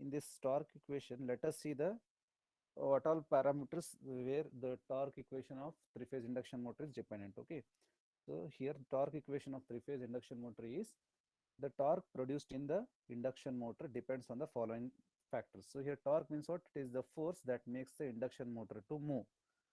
in this torque equation, let us see the what all parameters where the torque equation of three-phase induction motor is dependent. Okay, so here torque equation of three-phase induction motor is the torque produced in the induction motor depends on the following factors. So here torque means what? It is the force that makes the induction motor to move,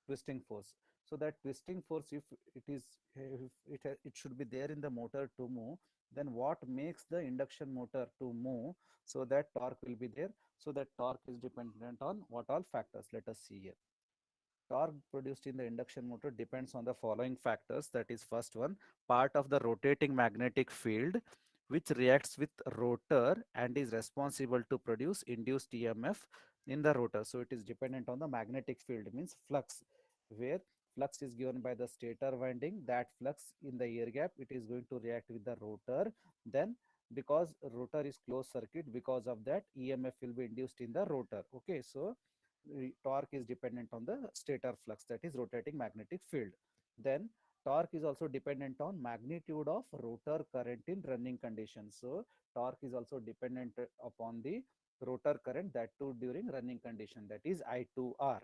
twisting force. So that twisting force, if it is, it should be there in the motor to move, then what makes the induction motor to move? So that torque will be there. So that torque is dependent on what all factors? Let us see here. Torque produced in the induction motor depends on the following factors. That is, first one, part of the rotating magnetic field which reacts with rotor and is responsible to produce induced EMF in the rotor. So it is dependent on the magnetic field, means flux, where flux is given by the stator winding. That flux in the air gap, it is going to react with the rotor. Then because rotor is closed circuit, because of that EMF will be induced in the rotor. Okay, so torque is dependent on the stator flux, that is rotating magnetic field. Then torque is also dependent on magnitude of rotor current in running conditions. So torque is also dependent upon the rotor current, that too during running condition, that is I2R.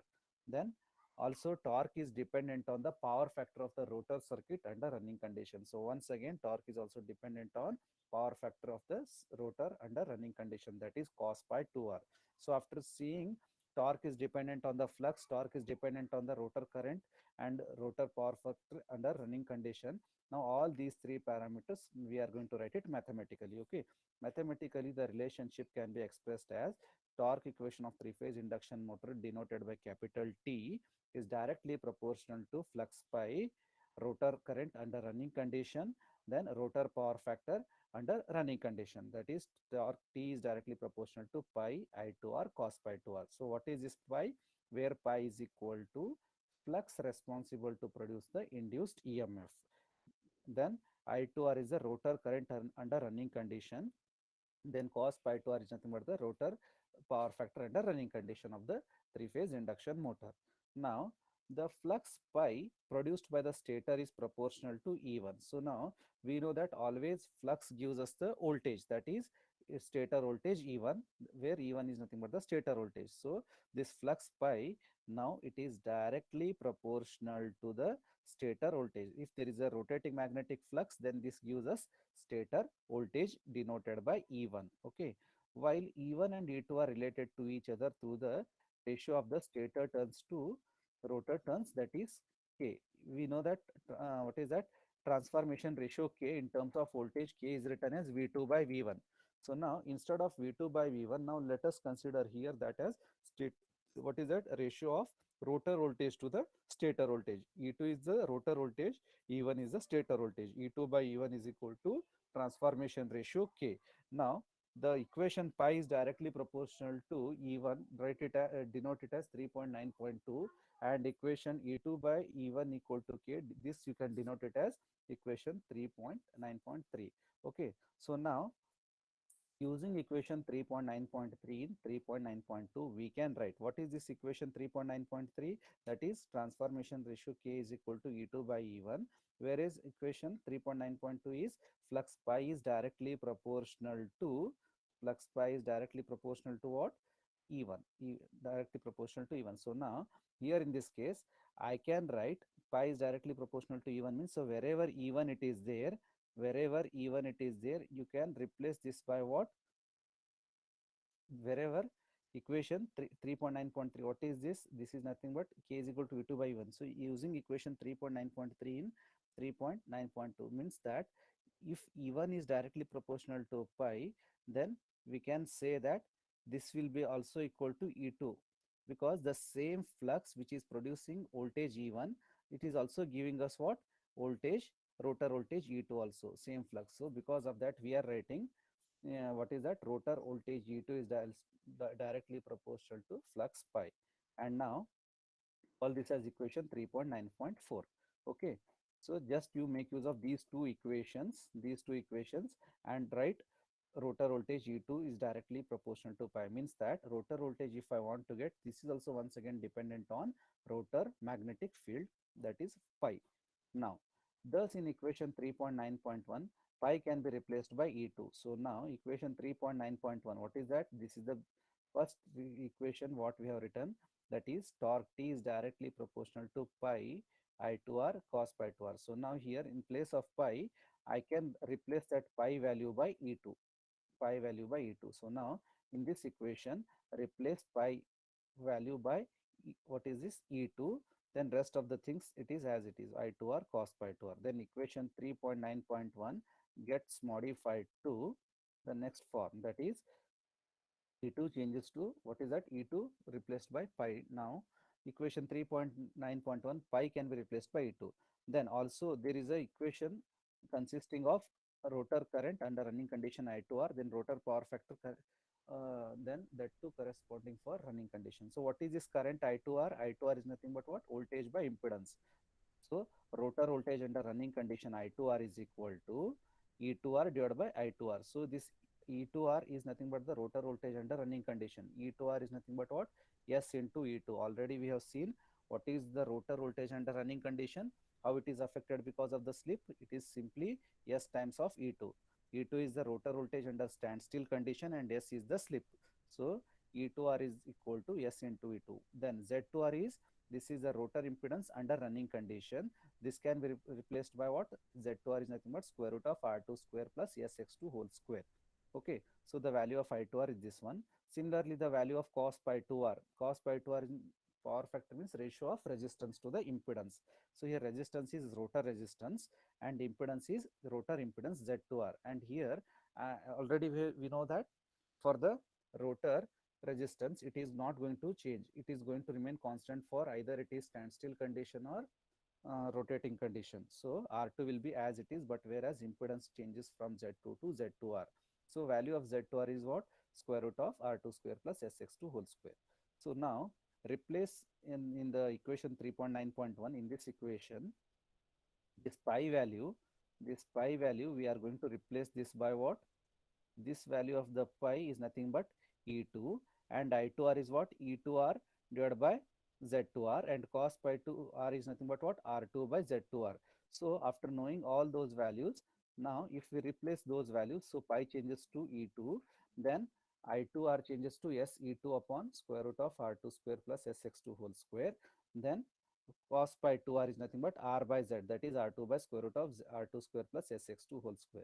Then also torque is dependent on the power factor of the rotor circuit under running condition. So once again torque is also dependent on power factor of the rotor under running condition, that is cos pi 2R. So after seeing torque is dependent on the flux, torque is dependent on the rotor current and rotor power factor under running condition. Now all these three parameters we are going to write it mathematically. Okay, mathematically the relationship can be expressed as torque equation of three-phase induction motor denoted by capital T is directly proportional to flux pi rotor current under running condition, then rotor power factor under running condition, that is torque T is directly proportional to pi I2R cos pi 2R. So what is this pi? Where pi is equal to flux responsible to produce the induced EMF. Then I2R is the rotor current under running condition. Then cos pi 2R is nothing but the rotor power factor under running condition of the three-phase induction motor. Now the flux pi produced by the stator is proportional to E1. So now we know that always flux gives us the voltage, that is stator voltage E1, where E1 is nothing but the stator voltage. So this flux pi, now it is directly proportional to the stator voltage. If there is a rotating magnetic flux, then this gives us stator voltage denoted by E1. Okay, while E1 and E2 are related to each other through the ratio of the stator turns to rotor turns, that is K. We know that what is that? Transformation ratio K in terms of voltage, K is written as V2 by V1. So now instead of V2 by V1, now let us consider here that as state, what is that? Ratio of rotor voltage to the stator voltage. E2 is the rotor voltage, E1 is the stator voltage. E2 by E1 is equal to transformation ratio K. Now the equation pi is directly proportional to E1, write it denote it as 3.9.2, and equation E2 by E1 equal to K, this you can denote it as equation 3.9.3. Okay, so now using equation 3.9.3 in 3.9.2, we can write what is this equation 3.9.3, that is transformation ratio K is equal to E2 by E1, whereas equation 3.9.2 is flux pi is directly proportional to what? E1, directly proportional to E1. So now here in this case I can write pi is directly proportional to E1, means so wherever E1 it is there, you can replace this by what? Wherever equation 3.9.3, what is this? This is nothing but K is equal to V2 by 1. So using equation 3.9.3 in 3.9.2 means that if E1 is directly proportional to pi, then we can say that this will be also equal to E2, because the same flux which is producing voltage E1, it is also giving us what? Voltage, rotor voltage E2 also, same flux. So because of that we are writing what is that? Rotor voltage E2 is directly proportional to flux pi. And now all this as equation 3.9.4. Okay, so just you make use of these two equations and write rotor voltage E2 is directly proportional to pi, means that rotor voltage, if I want to get, this is also once again dependent on rotor magnetic field, that is pi. Now thus in equation 3.9.1, pi can be replaced by E2. So now equation 3.9.1, what is that? This is the first equation what we have written, that is torque T is directly proportional to pi I2R cos pi 2R. So now here in place of pi, I can replace that pi value by E2, pi value by E2. So now in this equation, replace pi value by what is this E2, then rest of the things it is as it is I2R cos pi 2R. Then equation 3.9.1 gets modified to the next form, that is E2 changes to what is that, E2 replaced by pi. Now equation 3.9.1 pi can be replaced by E2. Then also there is a equation consisting of rotor current under running condition I2R, then rotor power factor, then that two corresponding for running condition. So what is this current I2R? I2R is nothing but what? Voltage by impedance. So rotor voltage under running condition I2R is equal to E2R divided by I2R. So this E2R is nothing but the rotor voltage under running condition. E2R is nothing but what? S into E2. Already we have seen what is the rotor voltage under running condition, how it is affected because of the slip. It is simply S times of E2. E2 is the rotor voltage under standstill condition and S is the slip. So E2R is equal to S into E2. Then Z2R is, this is the rotor impedance under running condition. This can be replaced by what? Z2R is nothing but square root of R2 square plus SX2 whole square. Okay, so the value of I2R is this one. Similarly, the value of cos pi 2R. Cos pi 2R in power factor means ratio of resistance to the impedance. So here resistance is rotor resistance and impedance is rotor impedance Z2R. And here already we know that for the rotor resistance, it is not going to change. It is going to remain constant for either it is standstill condition or rotating condition. So R2 will be as it is, but whereas impedance changes from Z2 to Z2R. So value of Z2R is what? Square root of R2 square plus SX2 whole square. So now replace in the equation 3.9.1, in this equation, this pi value, we are going to replace this by what? This value of the pi is nothing but E2, and I2R is what? E2R divided by Z2R, and cos pi 2R is nothing but what? R2 by Z2R. So after knowing all those values, now if we replace those values, so pi changes to E2, then I2R changes to S E2 upon square root of R2 square plus SX2 whole square. Then cos pi 2R is nothing but R by Z, that is R2 by square root of R2 square plus SX2 whole square.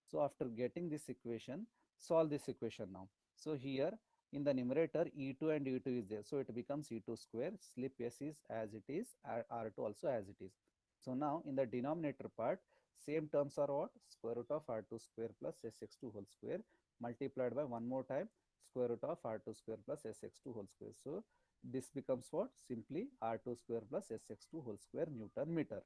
So after getting this equation, solve this equation now. So here in the numerator E2 and E2 is there. So it becomes E2 square, slip S is as it is, R2 also as it is. So now in the denominator part, same terms are what? Square root of R2 square plus SX2 whole square multiplied by one more time square root of R2 square plus SX2 whole square. So this becomes what? Simply R2 square plus SX2 whole square Newton meter.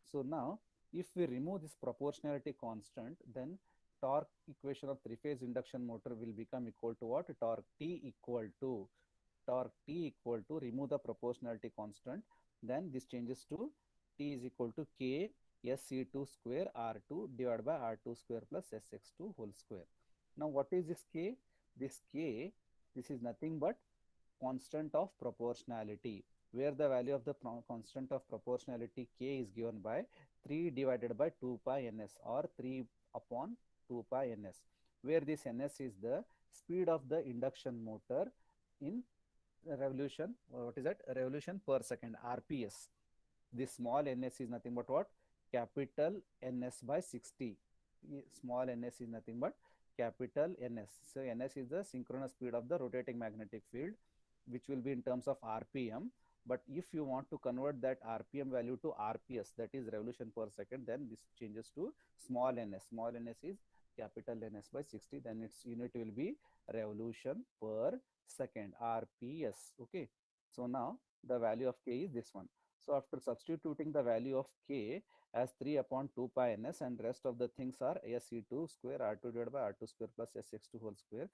So now if we remove this proportionality constant, then torque equation of three-phase induction motor will become equal to what? Torque T equal to, remove the proportionality constant, then this changes to T is equal to K SC2 square R2 divided by R2 square plus SX2 whole square. Now what is this K? This K, this is nothing but constant of proportionality, where the value of the constant of proportionality K is given by 3 divided by 2 pi ns, or 3 upon 2 pi ns, where this ns is the speed of the induction motor in revolution, what is that, revolution per second, rps. This small ns is nothing but what? Capital Ns by 60. Small ns is nothing but capital Ns. So Ns is the synchronous speed of the rotating magnetic field, which will be in terms of RPM. But if you want to convert that RPM value to RPS, that is revolution per second, then this changes to small ns. Small ns is capital Ns by 60, then its unit will be revolution per second, RPS. Okay. So now the value of K is this one. So after substituting the value of K as 3 upon 2 pi ns, and rest of the things are SE2 square R2 divided by R2 square plus SX2 whole square.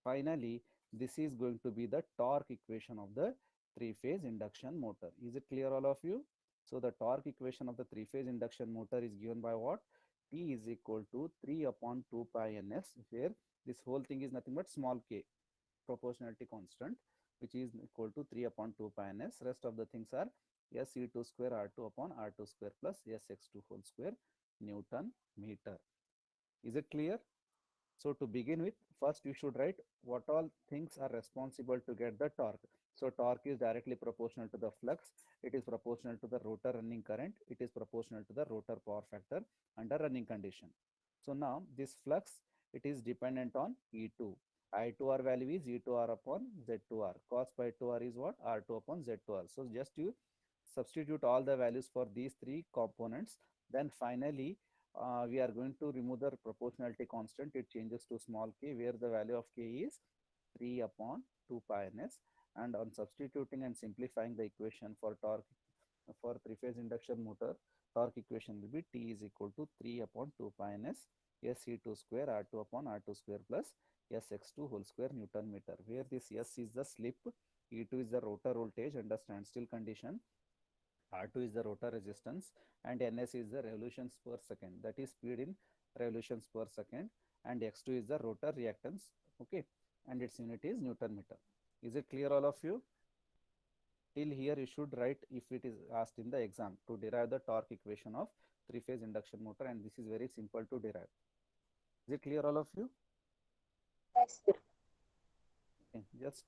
Finally, this is going to be the torque equation of the three-phase induction motor. Is it clear, all of you? So the torque equation of the three-phase induction motor is given by what? T is equal to 3 upon 2 pi ns, where this whole thing is nothing but small k, proportionality constant, which is equal to 3 upon 2 pi ns. Rest of the things are SE2 square R2 upon R2 square plus SX2 whole square Newton meter. Is it clear? So to begin with, first you should write what all things are responsible to get the torque. So torque is directly proportional to the flux, it is proportional to the rotor running current, it is proportional to the rotor power factor under running condition. So now this flux, it is dependent on E2. I2R value is E2R upon Z2R. Cos pi 2R is what? R2 upon Z2R. So just you substitute all the values for these three components. Then finally, we are going to remove the proportionality constant. It changes to small k, where the value of k is 3 upon 2 pi ns. And on substituting and simplifying the equation for torque for three-phase induction motor, torque equation will be T is equal to 3 upon 2 pi ns SE2 square R2 upon R2 square plus SX2 whole square Newton meter, where this S is the slip, E2 is the rotor voltage under standstill condition, R2 is the rotor resistance, and Ns is the revolutions per second, that is speed in revolutions per second, and X2 is the rotor reactance, okay, and its unit is Newton meter. Is it clear, all of you? Till here you should write if it is asked in the exam to derive the torque equation of three-phase induction motor, and this is very simple to derive. Is it clear, all of you? Yes, sir. Okay. Just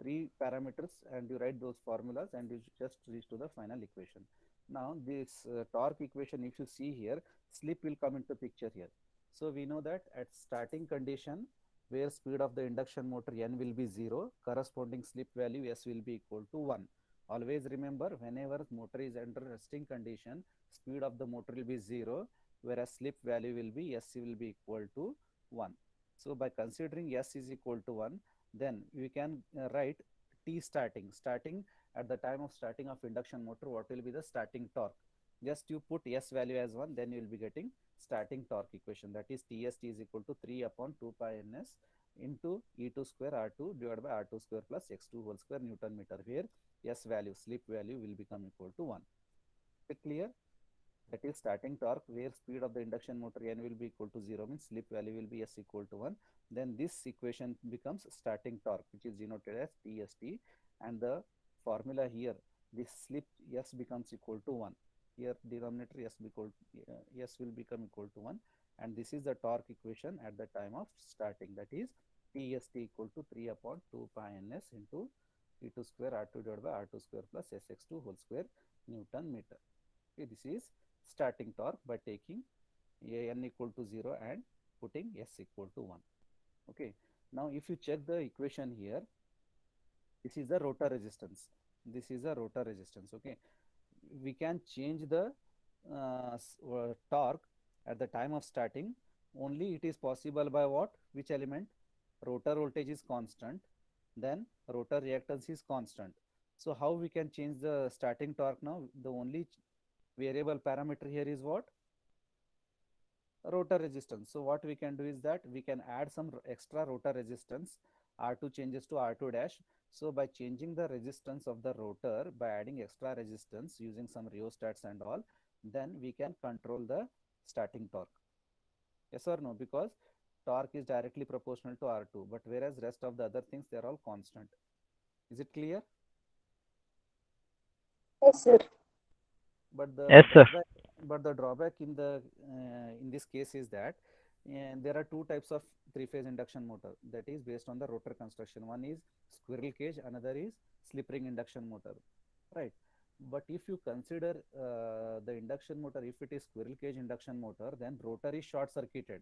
three parameters and you write those formulas and you just reach to the final equation. Now this torque equation, if you see here, slip will come into picture here. So we know that at starting condition, where speed of the induction motor n will be 0, corresponding slip value s will be equal to 1. Always remember, whenever motor is under resting condition, speed of the motor will be 0, whereas slip value will be s will be equal to 1. So by considering s is equal to 1, then we can write T starting. Starting at the time of starting of induction motor, what will be the starting torque? Just you put S value as 1, then you will be getting starting torque equation. That is TST is equal to 3 upon 2 pi ns into E2 square R2 divided by R2 square plus X2 whole square Newton meter, where S value, slip value will become equal to 1. Is it clear? That is starting torque, where speed of the induction motor n will be equal to 0, means slip value will be s equal to 1. Then this equation becomes starting torque, which is denoted as TST, and the formula here, this slip s becomes equal to 1. Here denominator s s will become equal to 1, and this is the torque equation at the time of starting, that is TST equal to 3 upon 2 pi ns into E2 square R2 divided by R2 square plus SX2 whole square Newton meter. Okay, this is starting torque by taking n equal to 0 and putting s equal to 1. Okay. Now if you check the equation here, this is the rotor resistance. This is a rotor resistance. Okay. We can change the torque at the time of starting. Only it is possible by what? Which element? Rotor voltage is constant. Then rotor reactance is constant. So how we can change the starting torque now? The only variable parameter here is what? Rotor resistance. So what we can do is that we can add some extra rotor resistance. R2 changes to R2 dash. So by changing the resistance of the rotor, by adding extra resistance using some rheostats and all, then we can control the starting torque. Yes or no? Because torque is directly proportional to R2, but whereas rest of the other things, they are all constant. Is it clear? Yes, sir. But the Yes, sir. drawback in this case is that there are two types of three-phase induction motor that is based on the rotor construction. One is squirrel cage, another is slip ring induction motor, right? But if you consider the induction motor, if it is squirrel cage induction motor, then rotor is short circuited.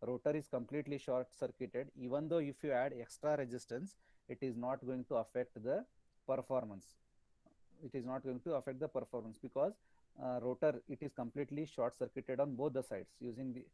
Rotor is completely short circuited. Even though if you add extra resistance, it is not going to affect the performance. It is not going to affect the performance because rotor, it is completely short circuited on both the sides. Using the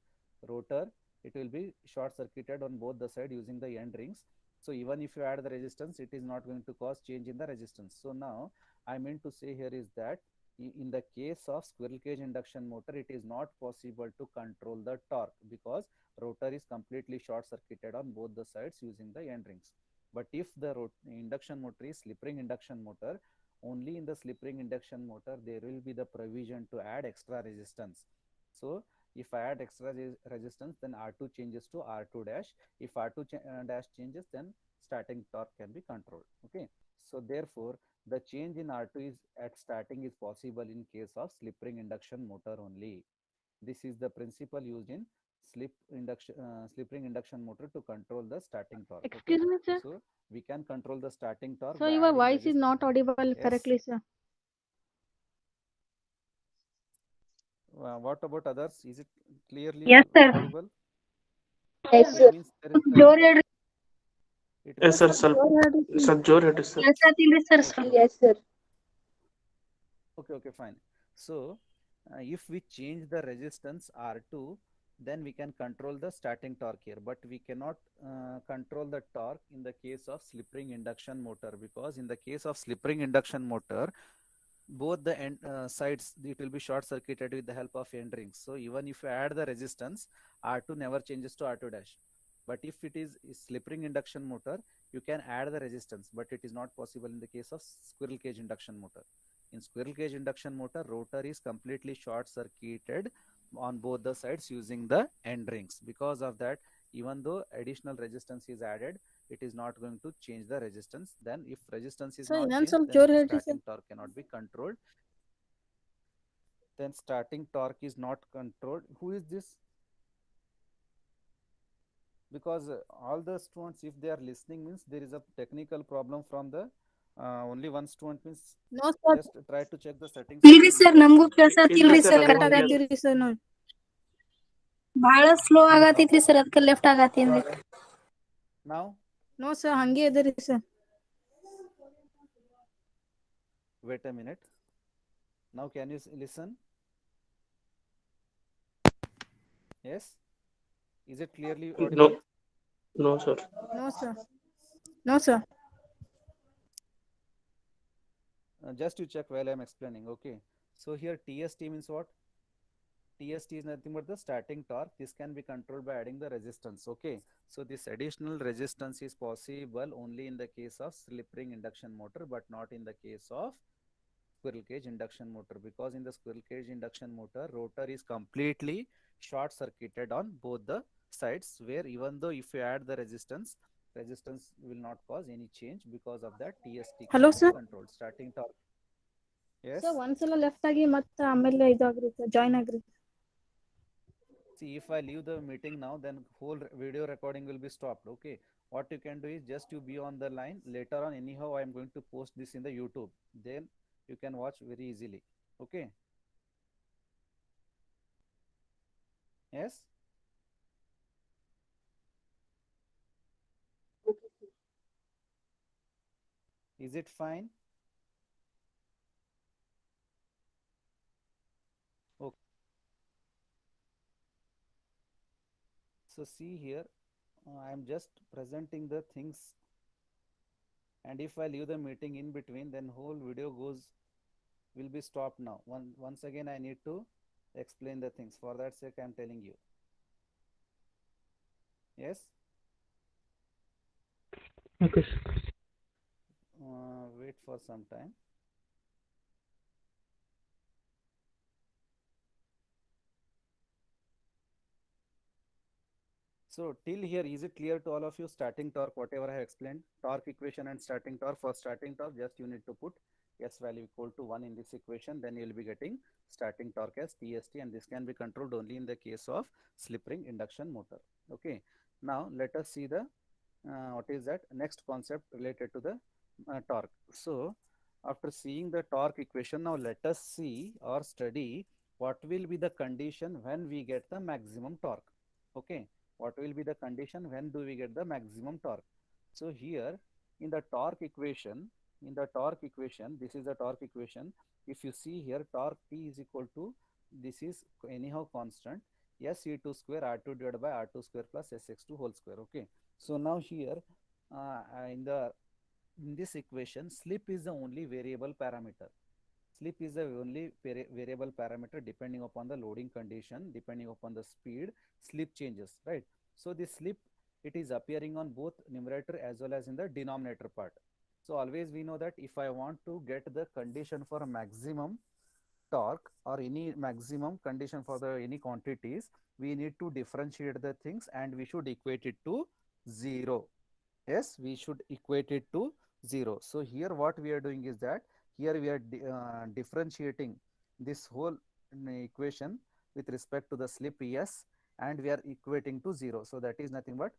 rotor, it will be short circuited on both the side using the end rings. So even if you add the resistance, it is not going to cause change in the resistance. So now I mean to say here is that in the case of squirrel cage induction motor, it is not possible to control the torque because rotor is completely short circuited on both the sides using the end rings. But if the induction motor is slip ring induction motor, only in the slip ring induction motor there will be the provision to add extra resistance. So if I add extra resistance, then R2 changes to R2 dash. If R2 dash changes, then starting torque can be controlled. Okay. So therefore, the change in R2 is at starting is possible in case of slip ring induction motor only. This is the principle used in slip ring induction motor to control the starting torque. Okay, Excuse me, sir. so we can control the starting torque So by your adding voice is resist. not audible Yes. correctly, sir. What about others? Is it clearly Yes, sir. audible? Yes, It sir. means there is ಜೋರ್ the. ಹೇಳ್ರಿ. It Yes, means sir. ಸ್ವಲ್ಪ ಸ್ವಲ್ಪ ಜೋರ್ ಹೇಳ್ರಿ sir. ಕೇಳ್ಸಾತಿಲ್ರಿ sir okay. ಸ್ವಲ್ಪ. Yes, sir. Okay, okay, fine. So, if we change the resistance R2, then we can control the starting torque here, but we cannot control the torque in the case of slip ring induction motor, because in the case of slip ring induction motor, both the sides, it will be short circuited with the help of end rings. So even if you add the resistance, R2 never changes to R2 dash. But if it is a slip ring induction motor, you can add the resistance, but it is not possible in the case of squirrel cage induction motor. In squirrel cage induction motor, rotor is completely short circuited on both the sides using the end rings. Because of that, even though additional resistance is added, it is not going to change the resistance. Then if resistance is So not ಇನ್ನೊಂದ್ changed, ಸ್ವಲ್ಪ then ಜೋರ್ ಹೇಳ್ರಿ sir. starting torque cannot be controlled. Then starting torque is not controlled. Who is this? Because all the students, if they are listening, means there is a technical problem from the only one student, means No, sir. just try to check the settings of ಇಲ್ರಿ your sir network. ನಮಗೂ ಇಲ್ರಿ ಕೇಳ್ಸಾತಿಲ್ರಿ sir, sir ನಮಗೂ correct ಕೇಳ್ಸ- ಆಗತ್ತೀರಿ sir ನೋಡಿ. ಬಹಳ slow ಆಗತೈತ್ರಿ sir ಅದಕ್ಕೆ left ಆಗತ್ತೀನ್ರಿ. Now, No, sir. ಹಂಗೆ ಇದರಿ sir. wait a minute. Now can you listen? Yes. Is it clearly No, audible? no, sir. No, sir. No, sir. Just you check while I am explaining. Okay. So here TST means what? TST is nothing but the starting torque. This can be controlled by adding the resistance. Okay. So this additional resistance is possible only in the case of slip ring induction motor, but not in the case of squirrel cage induction motor, because in the squirrel cage induction motor, rotor is completely short circuited on both the sides, where even though if you add the resistance will not cause any change. Because of that, TST Hello, cannot be sir. controlled. Starting torque. Yes. Sir ಒಂದ್ಸಲ left ಆಗಿ ಮತ್ತೆ ಆಮೇಲೆ ಇದಾಗ್ರಿ sir join ಆಗ್ರಿ. See, if I leave the meeting now, then whole video recording will be stopped. Okay. What you can do is just you be on the line. Later on, anyhow, I am going to post this in the YouTube. Then you can watch very easily. Okay. Yes. Is it fine? Okay. So see here, I am just presenting the things, and if I leave the meeting in between, then whole video will be stopped now. Once again, I need to explain the things. For that sake, I am telling you. Yes. Okay, sir. Wait for some time. So till here, is it clear to all of you? Starting torque, whatever I have explained, torque equation and starting torque. For starting torque, just you need to put S value equal to 1 in this equation, then you will be getting starting torque as TST, and this can be controlled only in the case of slip ring induction motor. Okay. Now let us see the what is that next concept related to the torque. So after seeing the torque equation, now let us see or study what will be the condition when we get the maximum torque. Okay. What will be the condition when do we get the maximum torque? So here in the torque equation, this is the torque equation. If you see here, torque T is equal to, this is anyhow constant, SE2 square R2 divided by R2 square plus SX2 whole square. Okay. So now here in this equation, slip is the only variable parameter. Slip is the only variable parameter. Depending upon the loading condition, depending upon the speed, slip changes, right? So this slip, it is appearing on both numerator as well as in the denominator part. So always we know that if I want to get the condition for maximum torque or any maximum condition for the any quantities, we need to differentiate the things and we should equate it to 0. Yes, we should equate it to 0. So here what we are doing is that here we are differentiating this whole equation with respect to the slip S, and we are equating to 0. So that is nothing but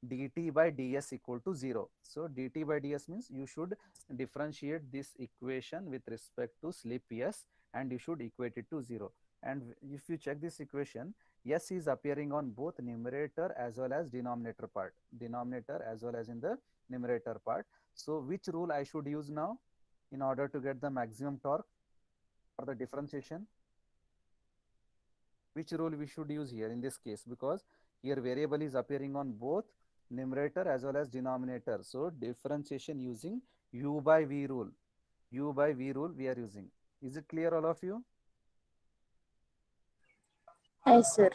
dt by ds equal to 0. So dt by ds means you should differentiate this equation with respect to slip s and you should equate it to 0. And if you check this equation, s is appearing on both numerator as well as denominator part, denominator as well as in the numerator part. So which rule I should use now in order to get the maximum torque for the differentiation? Which rule we should use here in this case, because here variable is appearing on both numerator as well as denominator. So differentiation using u by v rule. U by v rule we are using. Is it clear, all of you? Yes, sir.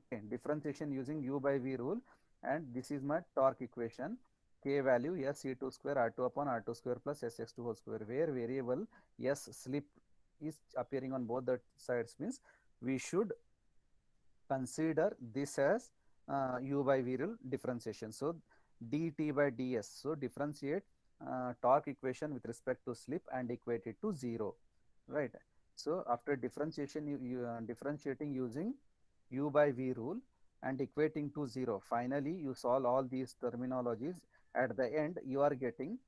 Okay, differentiation using u by v rule, and this is my torque equation. K value s e2 square r2 upon r2 square plus sx2 whole square, where variable s slip is appearing on both the sides, means we should consider this as u by v rule differentiation. So dt by ds, so differentiate torque equation with respect to slip and equate it to 0, right? So after differentiation, differentiating using u by v rule and equating to 0, finally you solve all these terminologies. At the end you are getting,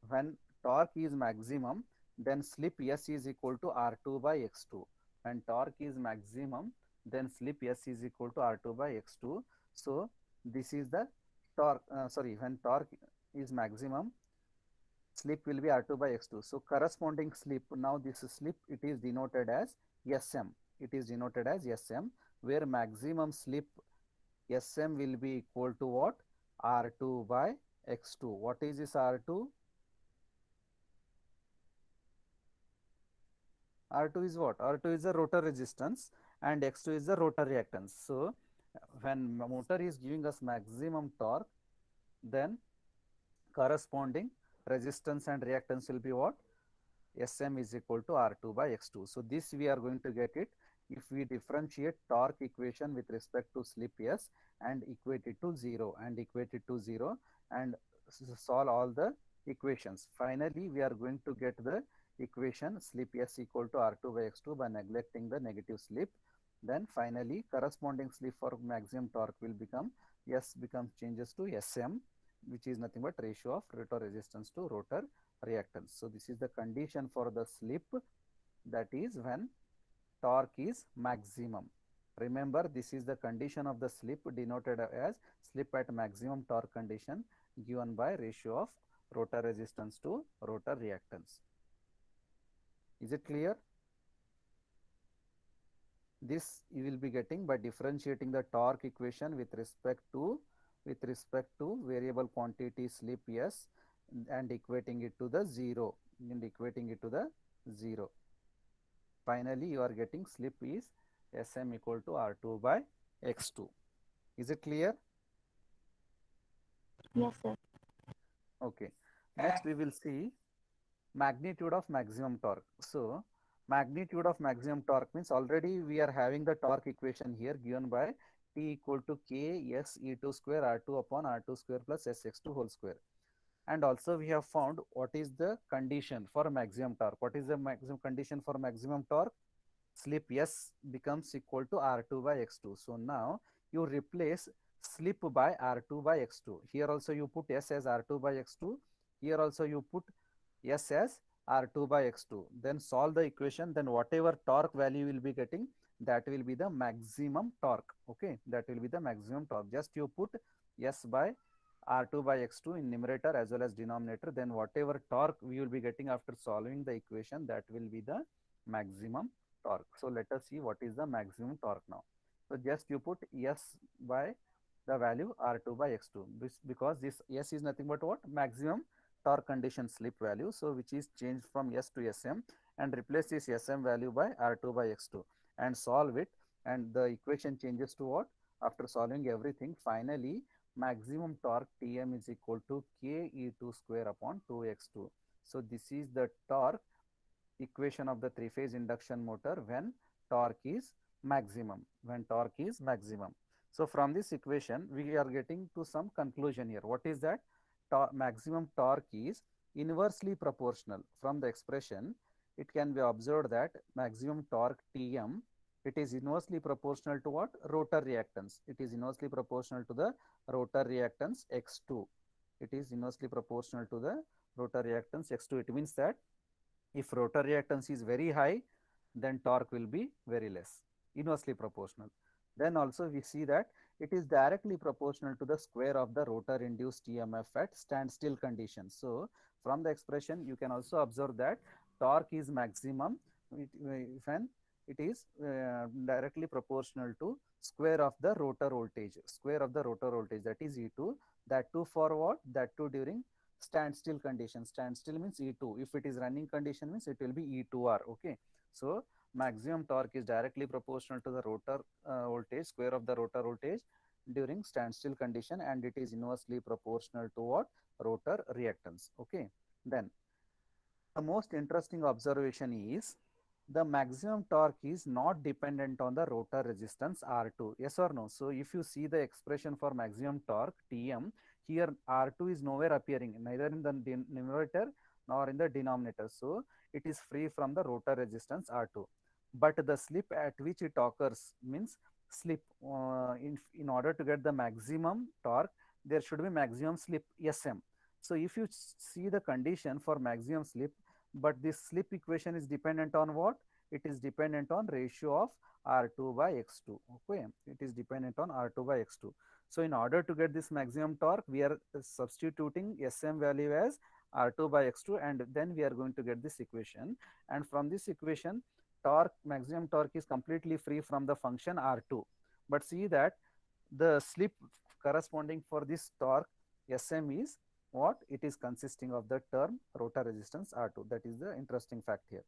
when torque is maximum, then slip s is equal to r2 by x2. When torque is maximum, then slip s is equal to r2 by x2. So this is the torque, when torque is maximum, slip will be r2 by x2. So corresponding slip, now this slip, it is denoted as sm. It is denoted as sm, where maximum slip sm will be equal to what? R2 by x2. What is this R2? R2 is what? R2 is the rotor resistance and x2 is the rotor reactance. So when motor is giving us maximum torque, then corresponding resistance and reactance will be what? Sm is equal to R2 by x2. So this we are going to get it if we differentiate torque equation with respect to slip s and equate it to 0 and solve all the equations. Finally we are going to get the equation slip s equal to r2 by x2 by neglecting the negative slip. Then finally corresponding slip for maximum torque will become, s becomes changes to sm, which is nothing but ratio of rotor resistance to rotor reactance. So this is the condition for the slip, that is when torque is maximum. Remember, this is the condition of the slip, denoted as slip at maximum torque condition, given by ratio of rotor resistance to rotor reactance. Is it clear? This you will be getting by differentiating the torque equation with respect to variable quantity slip s and equating it to the 0 Finally you are getting slip is sm equal to r2 by x2. Is it clear? Yes, sir. Okay, next we will see magnitude of maximum torque. So magnitude of maximum torque means, already we are having the torque equation here given by T equal to K S E2 square R2 upon R2 square plus SX2 whole square. And also we have found what is the condition for maximum torque. What is the maximum condition for maximum torque? Slip S becomes equal to R2 by X2. So now you replace slip by R2 by X2. Here also you put S as R2 by X2. Here also you put S as R2 by X2. Then solve the equation. Then whatever torque value you will be getting, that will be the maximum torque. Okay, that will be the maximum torque. Just you put S by R2 by X2 in numerator as well as denominator. Then whatever torque we will be getting after solving the equation, that will be the maximum torque. So let us see what is the maximum torque now. So just you put S by the value R2 by X2, because this S is nothing but what? Maximum torque condition slip value. So which is changed from S to Sm, and replace this Sm value by R2 by X2 and solve it, and the equation changes to what? After solving everything, finally maximum torque Tm is equal to K E2 square upon 2x2. So this is the torque equation of the three-phase induction motor when torque is maximum. So from this equation we are getting to some conclusion here. What is that? Maximum torque is inversely proportional. From the expression it can be observed that maximum torque Tm It is inversely proportional to what? Rotor reactance. It is inversely proportional to the rotor reactance X2. It is inversely proportional to the rotor reactance X2. It means that if rotor reactance is very high, then torque will be very less, inversely proportional. Then also we see that it is directly proportional to the square of the rotor induced EMF at standstill condition. So from the expression you can also observe that torque is maximum when it is directly proportional to square of the rotor voltage, that is E2, that too for what? That too during standstill condition. Standstill means E2. If it is running condition means it will be E2R. Okay. So maximum torque is directly proportional to the rotor voltage, square of the rotor voltage during standstill condition, and it is inversely proportional to what? Rotor reactance. Okay. Then the most interesting observation is the maximum torque is not dependent on the rotor resistance R2. Yes or no? So if you see the expression for maximum torque Tm, here R2 is nowhere appearing, neither in the numerator nor in the denominator. So it is free from the rotor resistance R2. But the slip at which it occurs means slip, in order to get the maximum torque, there should be maximum slip Sm. So if you see the condition for maximum slip, but this slip equation is dependent on what? It is dependent on ratio of R2 by X2. Okay, it is dependent on R2 by X2. So in order to get this maximum torque, we are substituting Sm value as R2 by X2, and then we are going to get this equation. And from this equation, torque, maximum torque is completely free from the function R2. But see that the slip corresponding for this torque Sm is what? It is consisting of the term rotor resistance R2. That is the interesting fact here.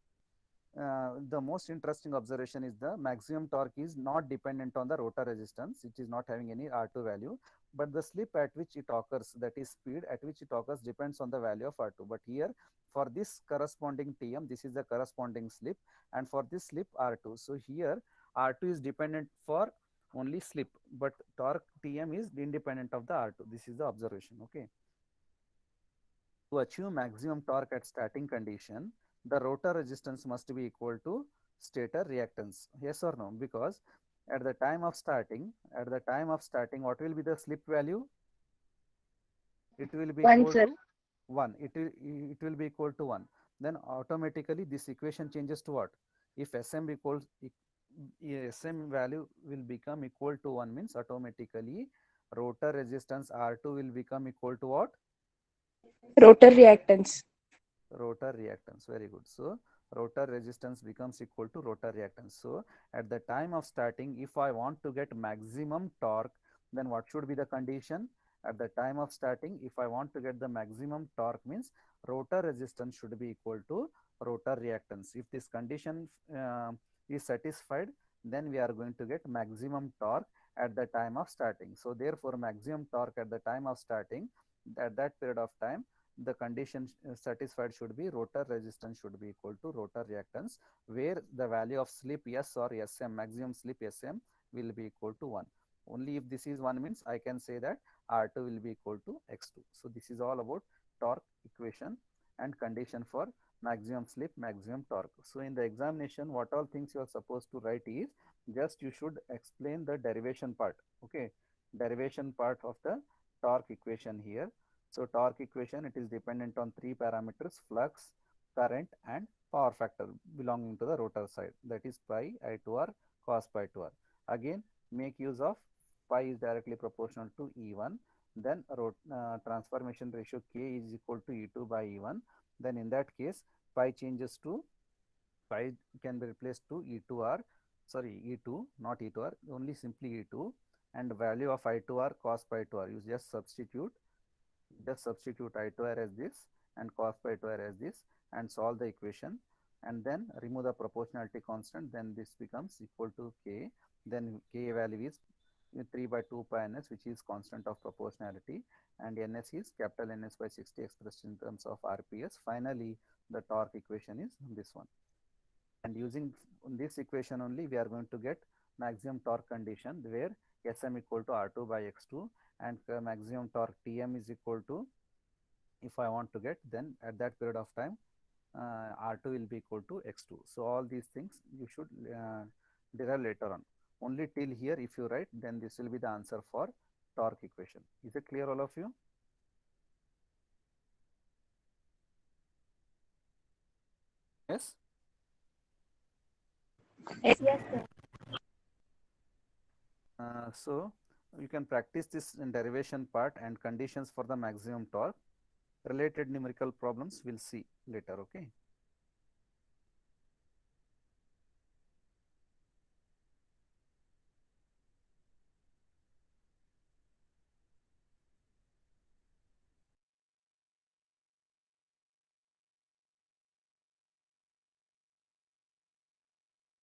The most interesting observation is the maximum torque is not dependent on the rotor resistance. It is not having any R2 value, but the slip at which it occurs, that is speed at which it occurs, depends on the value of R2. But here for this corresponding Tm, this is the corresponding slip, and for this slip R2. So here R2 is dependent for only slip, but torque Tm is independent of the R2. This is the observation. Okay. To achieve maximum torque at starting condition, the rotor resistance must be equal to stator reactance. Yes or no? Because at the time of starting, what will be the slip value? It will be equal to 1. It will be equal to 1. Then automatically this equation changes to what? If Sm equals, Sm value will become equal to 1 means automatically rotor resistance R2 will become equal to what? Rotor reactance. Rotor reactance. Very good. So rotor resistance becomes equal to rotor reactance. So at the time of starting, if I want to get maximum torque, then what should be the condition? At the time of starting, if I want to get the maximum torque, means rotor resistance should be equal to rotor reactance. If this condition is satisfied, then we are going to get maximum torque at the time of starting. So therefore maximum torque at the time of starting, at that period of time, the condition satisfied should be rotor resistance should be equal to rotor reactance, where the value of slip S or Sm, maximum slip Sm, will be equal to 1. Only if this is 1 means I can say that R2 will be equal to X2. So this is all about torque equation and condition for maximum slip, maximum torque. So in the examination, what all things you are supposed to write is just you should explain the derivation part. Okay, derivation part of the torque equation here. So torque equation, it is dependent on 3 parameters: flux, current, and power factor belonging to the rotor side, that is pi I2R cos pi 2R. Again, make use of pi is directly proportional to E1, then transformation ratio K is equal to E2 by E1. Then in that case, pi changes to, pi can be replaced to E2R, sorry, E2, not E2R, only simply E2, and value of I2R cos pi 2R. You just substitute I2R as this and cos pi 2R as this and solve the equation, and then remove the proportionality constant. Then this becomes equal to K. Then K value is 3 by 2 pi ns, which is constant of proportionality, and ns is capital Ns by 60 expressed in terms of RPS. Finally, the torque equation is this one. And using this equation only, we are going to get maximum torque condition, where Sm equal to R2 by X2, and maximum torque Tm is equal to, if I want to get, then at that period of time R2 will be equal to X2. So all these things you should derive later on. Only till here, if you write, then this will be the answer for torque equation. Is it clear, all of you? Yes? Yes, sir. So you can practice this in derivation part and conditions for the maximum torque. Related numerical problems we'll see later, okay?